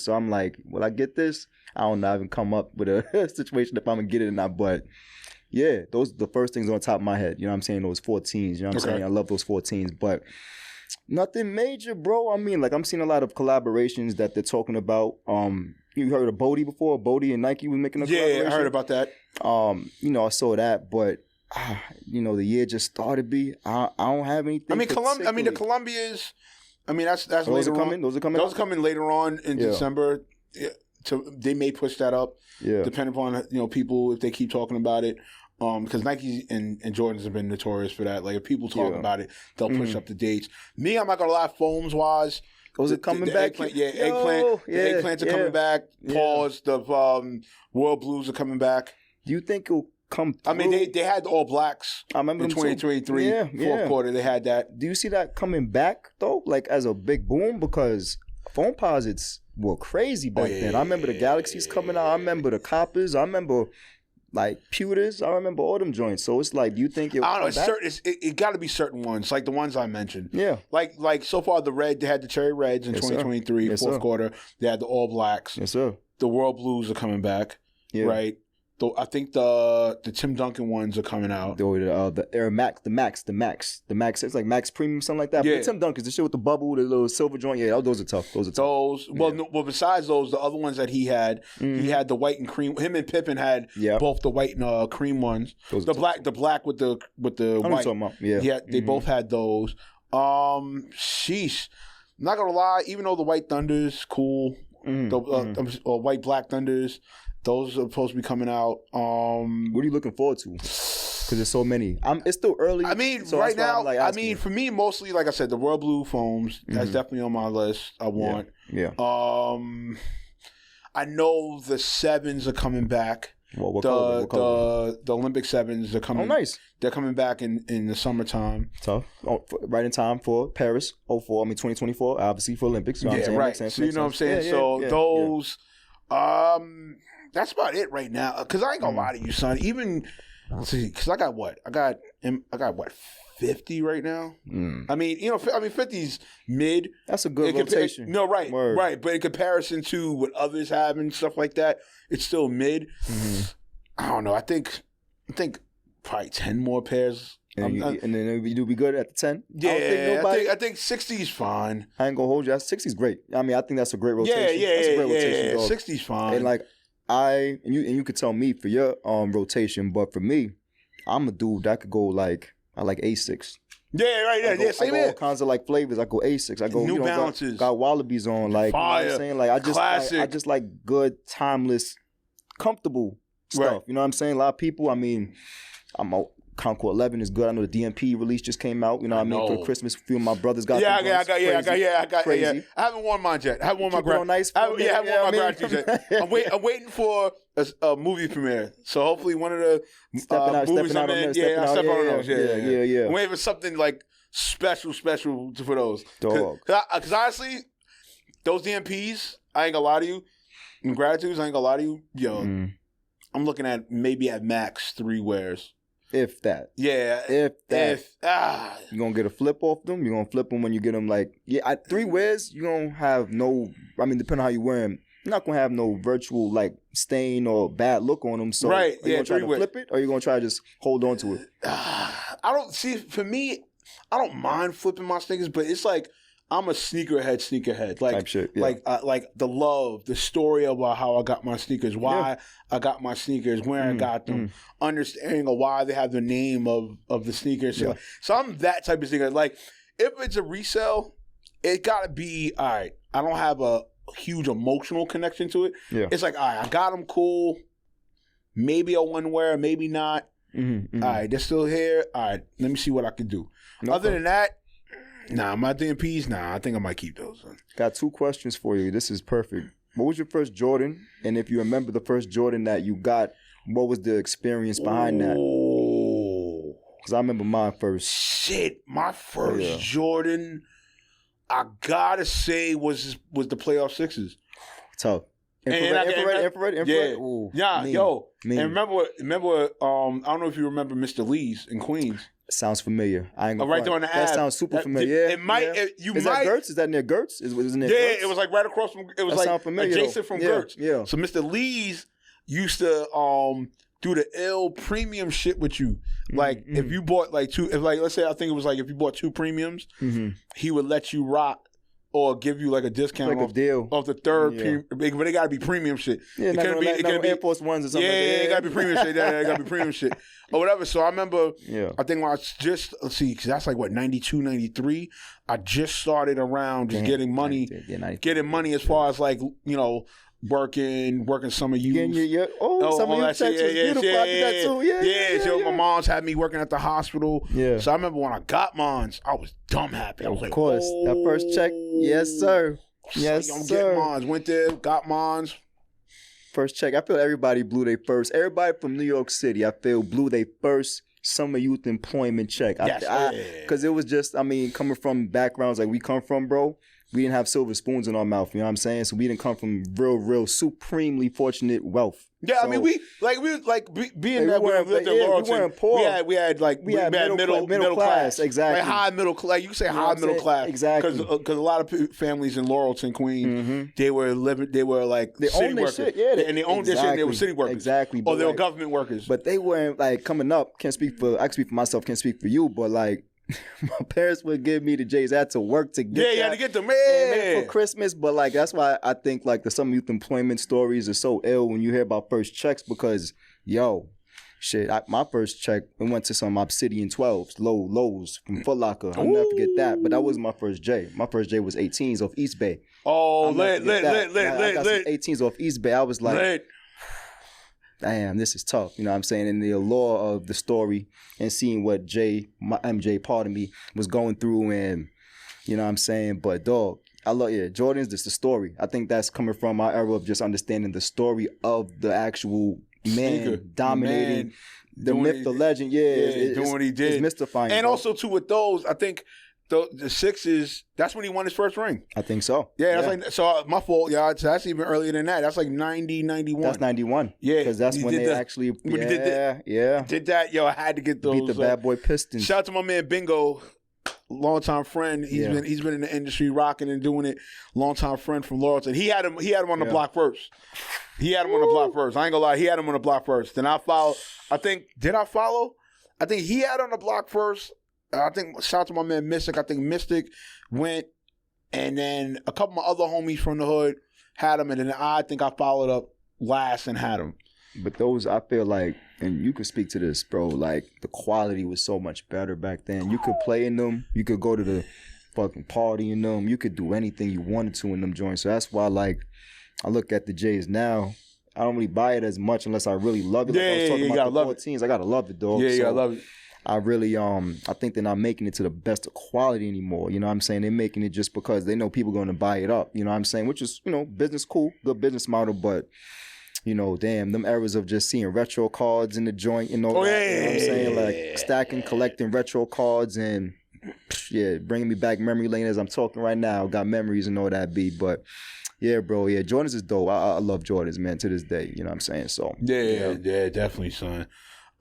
So I'm like, will I get this? I don't know. I haven't come up with a situation if I'm gonna get it or not, but yeah, those are the first things on top of my head. You know what I'm saying? Those 14s. You know what I'm saying? I love those 14s, but nothing major, bro. I mean, like, I'm seeing a lot of collaborations that they're talking about. You heard of Bodie before? Bodie and Nike was making a collaboration? Yeah, I heard about that. I saw that, but the year just started. I don't have anything. I mean, the Columbias. I mean, that's those later are coming. on. Those are coming. Those are coming later on in December. Yeah, they may push that up. Yeah, depending upon people if they keep talking about it. Because Nike and Jordans have been notorious for that. Like, if people talk about it, they'll push up the dates. Me, I'm not gonna lie. Foams wise, was it coming back? Eggplant, eggplant. The eggplants are coming back. Pause. The World Blues are coming back. Do you think it'll come through? I mean, they had the All Blacks. I remember in 2023, fourth quarter. They had that. Do you see that coming back though? Like as a big boom, because foam posits were crazy back then. I remember the Galaxies coming out. I remember the Coppers. I remember like pewters. I remember all them joints. So it's like, do you think I don't know. It got to be certain ones, like the ones I mentioned. Yeah. Like so far, the red, they had the Cherry Reds in 2023, fourth quarter. They had the All Blacks. Yes, sir. The World Blues are coming back. Yeah. Right. I think the Tim Duncan ones are coming out. The Air Max, the Max. It's like Max Premium, something like that. Yeah. But the Tim Duncans, the shit with the bubble, the little silver joint. Yeah, those are tough. Well, besides those, the other ones that he had the white and cream. Him and Pippen had both the white and cream ones. The black with the white. Yeah, they both had those. Sheesh. I'm not gonna lie, even though the White Thunders cool, White Black Thunders. Those are supposed to be coming out. What are you looking forward to? Because there's so many. It's still early. I mean, so right now, for me, mostly, like I said, the World Blue foams. That's definitely on my list. I want. Yeah. I know the sevens are coming back. Well, what color? The Olympic sevens are coming. Oh, nice. They're coming back in the summertime. Tough. Right in time for Paris 04. 2024. Obviously for Olympics. You know what I'm saying? Right. So you know what I'm saying. Those. That's about it right now. Because I ain't gonna lie to you, son. Even because I got what? I got 50 right now. I mean, 50's mid. That's a good rotation. Right. But in comparison to what others have and stuff like that, it's still mid. I don't know. I think probably 10 more pairs. And then you'll be good at the 10? Yeah, I think 60 is fine. I ain't gonna hold you. 60 is great. I mean, I think that's a great rotation. That's a great rotation. 60 is fine. And like you could tell me for your rotation, but for me, I'm a dude that could go like I like A6. Yeah, right. Yeah, yeah. Same I go here. all kinds of like flavors. I go Asics. I go New Balances. Got Wallabies on. Like Fire. You know what I'm saying? Like Classic. I just like good, timeless, comfortable stuff. Right. You know what I'm saying? A lot of people. I mean, Concord 11 is good. I know the DMP release just came out. You know what I mean? For Christmas, a few of my brothers got. I got. Crazy. I haven't worn mine yet. I haven't worn my Keep it on nice. I haven't worn my gratitude yet. I'm waiting for a movie premiere. So hopefully one of the movies I'm in. Yeah, I'll step out on those. Yeah. I'm waiting for something like special for those. Dog. Because honestly, those DMPs, I ain't gonna lie to you. And gratitudes, I ain't gonna lie to you. Yo, I'm looking at maybe at max 3 wears. If that. Yeah. If that. You're going to get a flip off them. You're going to flip them when you get them like, 3 wears, you're going to have no, I mean, depending on how you wear them, you're not going to have no virtual like stain or bad look on them. So right. Are you going to try to flip it or are you going to try to just hold on to it? I don't see, for me, I don't mind flipping my sneakers, but it's like, I'm a sneakerhead. Like, type shit, yeah. like the love, the story about how I got my sneakers, why I got my sneakers, where I got them, understanding of why they have the name of the sneakers. Yeah. So I'm that type of sneaker. Like, if it's a resale, it gotta be, all right, I don't have a huge emotional connection to it. Yeah. It's like, all right, I got them, cool. Maybe I want to wear, maybe not. All right, they're still here. All right, let me see what I can do. Other than that, nah, my DMPs, I think I might keep those. Got 2 questions for you. This is perfect. What was your first Jordan? And if you remember the first Jordan that you got, what was the experience behind that? Because I remember mine first. Shit, my first Jordan, I gotta say, was the playoff 6s. Tough. Infrared? Yeah. Ooh, mean. And remember, I don't know if you remember Mr. Lee's in Queens. Sounds familiar. I ain't gonna right there on the That Ave. sounds super familiar. It might. Yeah. You is might. That Gertz? Is that near Gertz? Is it near Yeah, Gertz? it was like right across from. It was that like familiar, adjacent from Gertz. Yeah. So Mr. Lee's used to do the ill premium shit with you. Like if you bought like 2, if like let's say I think it was like if you bought 2 premiums, he would let you rock. Or give you like a discount like off, a deal. Off the third, but it got to be premium shit. Yeah, it couldn't be Air Force Ones or something. Yeah, it got to be premium shit. Yeah, it got to be premium shit or whatever. So I remember, I think when I was just let's see, because that's like what 92, 93. I just started around just getting money, getting money as far as like working summer youth. Summer youth checks was beautiful. I did that too. Yeah. So my mom's had me working at the hospital. Yeah. So I remember when I got mines, I was dumb happy. I was like, of course, that first check. Yes, sir. Yes, I'm sir. getting mines. Went there, got mines. First check. I feel everybody blew their first. Everybody from New York City, I feel, blew their first summer youth employment check. Because it was just, I mean, coming from backgrounds like we come from, bro. We didn't have silver spoons in our mouth, you know what I'm saying? So we didn't come from real, supremely fortunate wealth. Yeah, so, I mean, being that we lived in Laurelton, we weren't poor. We had middle class, exactly. Like high middle class. Like you say high middle class, exactly. Because a lot of families in Laurelton, Queens, they were like city workers. Shit, and they owned their shit. And they were city workers, exactly. Or they were government workers. But they weren't like coming up. I can speak for myself. Can't speak for you. But like. My parents would give me the J's. I had to work to get you had to get them. For Christmas. But like that's why I think like the summer youth employment stories are so ill when you hear about first checks because my first check we went to some Obsidian 12s, lows from Foot Locker. I'll never forget that. But that wasn't my first J. My first J was 18s off East Bay. Oh, lit. I got some 18s off East Bay. I was like. Damn, this is tough. You know what I'm saying? And the allure of the story and seeing what MJ, was going through and, you know what I'm saying? But dog, I love, Jordan's just the story. I think that's coming from my era of just understanding the story of the actual man dominating the myth, the legend. Doing what he did. It's mystifying. And also, too, with those, I think the Sixes, that's when he won his first ring. I think so. Yeah, that's like, so my fault, y'all. That's even earlier than that. That's like 90, 91. That's 91. Yeah. Because that's when they actually, did that. Yo, I had to get those. Beat the bad boy Pistons. Shout out to my man Bingo, longtime friend. He's been in the industry rocking and doing it. Longtime friend from Laurelton. He had him on the block first. He had him on the block first. I ain't gonna lie, he had him on the block first. Then I followed. Did I follow? I think he had on the block first. I think shout out to my man Mystic. I think Mystic went, and then a couple of my other homies from the hood had him, and then I think I followed up last and had him. But those, I feel like, and you could speak to this, bro, like the quality was so much better back then. You could play in them, you could go to the fucking party in them, you could do anything you wanted to in them joints. So that's why, like, I look at the J's now, I don't really buy it as much unless I really love it. Like I was talking about the 14s, I gotta love it, dog. Yeah, I love it. I really, I think they're not making it to the best of quality anymore. You know what I'm saying? They're making it just because they know people are going to buy it up. You know what I'm saying? Which is, you know, business cool, good business model. But, you know, damn, them eras of just seeing retro cards in the joint, you know, you know what I'm saying? Like stacking, collecting retro cards and, yeah, bringing me back memory lane as I'm talking right now. Got memories and all that be. But, yeah, bro, yeah, Jordans is dope. I love Jordans, man, to this day. You know what I'm saying? So Yeah, definitely, son.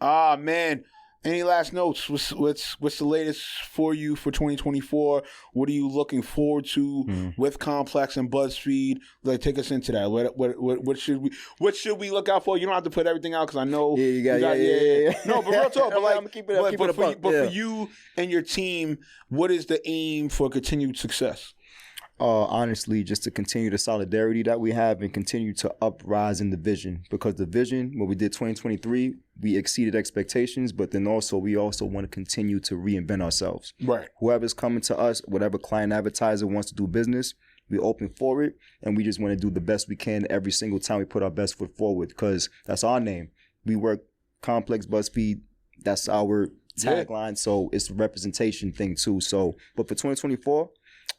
Man. Any last notes? What's the latest for you for 2024? What are you looking forward to with Complex and BuzzFeed? Like, take us into that. What should we look out for? You don't have to put everything out because I know yeah. No, but real talk. But like, I'm keep it for you and your team, what is the aim for continued success? Honestly, just to continue the solidarity that we have and continue to uprise in the vision, because the vision, what we did 2023, we exceeded expectations, but then we also want to continue to reinvent ourselves. Right. Whoever's coming to us, whatever client advertiser wants to do business, we're open for it, and we just want to do the best we can every single time we put our best foot forward, because that's our name. We work Complex, BuzzFeed, that's our tagline, so it's a representation thing too. So, but for 2024,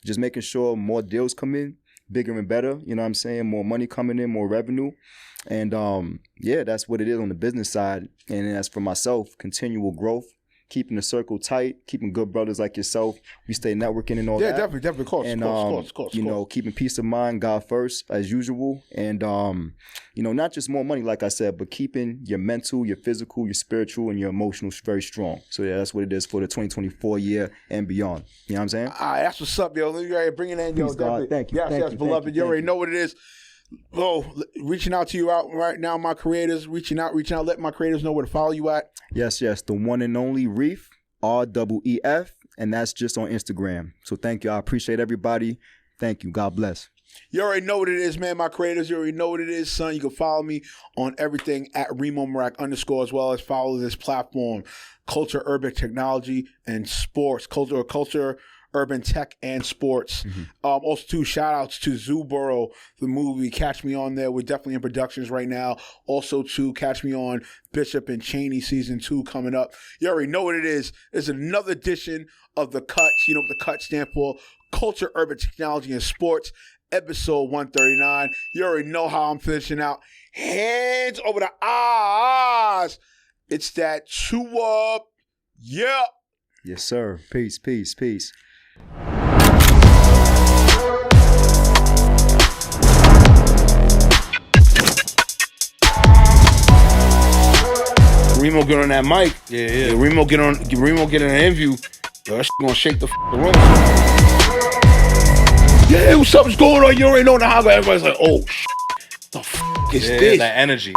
just making sure more deals come in, bigger and better, you know what I'm saying? More money coming in, more revenue. And yeah, that's what it is on the business side. And as for myself, continual growth, keeping the circle tight, keeping good brothers like yourself. We stay networking and all that. Yeah, definitely, of course. And, of course. you know, keeping peace of mind, God first, as usual. And, you know, not just more money, like I said, but keeping your mental, your physical, your spiritual, and your emotional very strong. So, yeah, that's what it is for the 2024 year and beyond. You know what I'm saying? That's what's up, yo. Let me bring it in, yo. Peace, God. Thank you. Yes, beloved. You already know what it is. Oh, reaching out to you out right now, my creators. Reaching out. Let my creators know where to follow you at. Yes. The one and only Reef, REEF, and that's just on Instagram. So thank you. I appreciate everybody. Thank you. God bless. You already know what it is, man. My creators, you already know what it is, son. You can follow me on everything at Reemo Meerak _ as well as follow this platform, Culture, Urban Technology, and Sports. Culture, Urban Tech, and Sports. Also, too, shout outs to Zoo Borough, the movie. Catch me on there. We're definitely in productions right now. Also, too, catch me on Bishop and Cheney season 2 coming up. You already know what it is. It's another edition of The Cuts. You know what the Cuts stand for? Culture, Urban Technology, and Sports. Episode 139. You already know how I'm finishing out. Hands over the eyes. It's that 2 up. Yeah. Yes, sir. Peace. Reemo get on that mic. Yeah. Reemo get an interview. Yo, that shit gonna shake the room. Yeah, what's up? What's going on? You already know the how. Everybody's like, oh, the is this? That energy.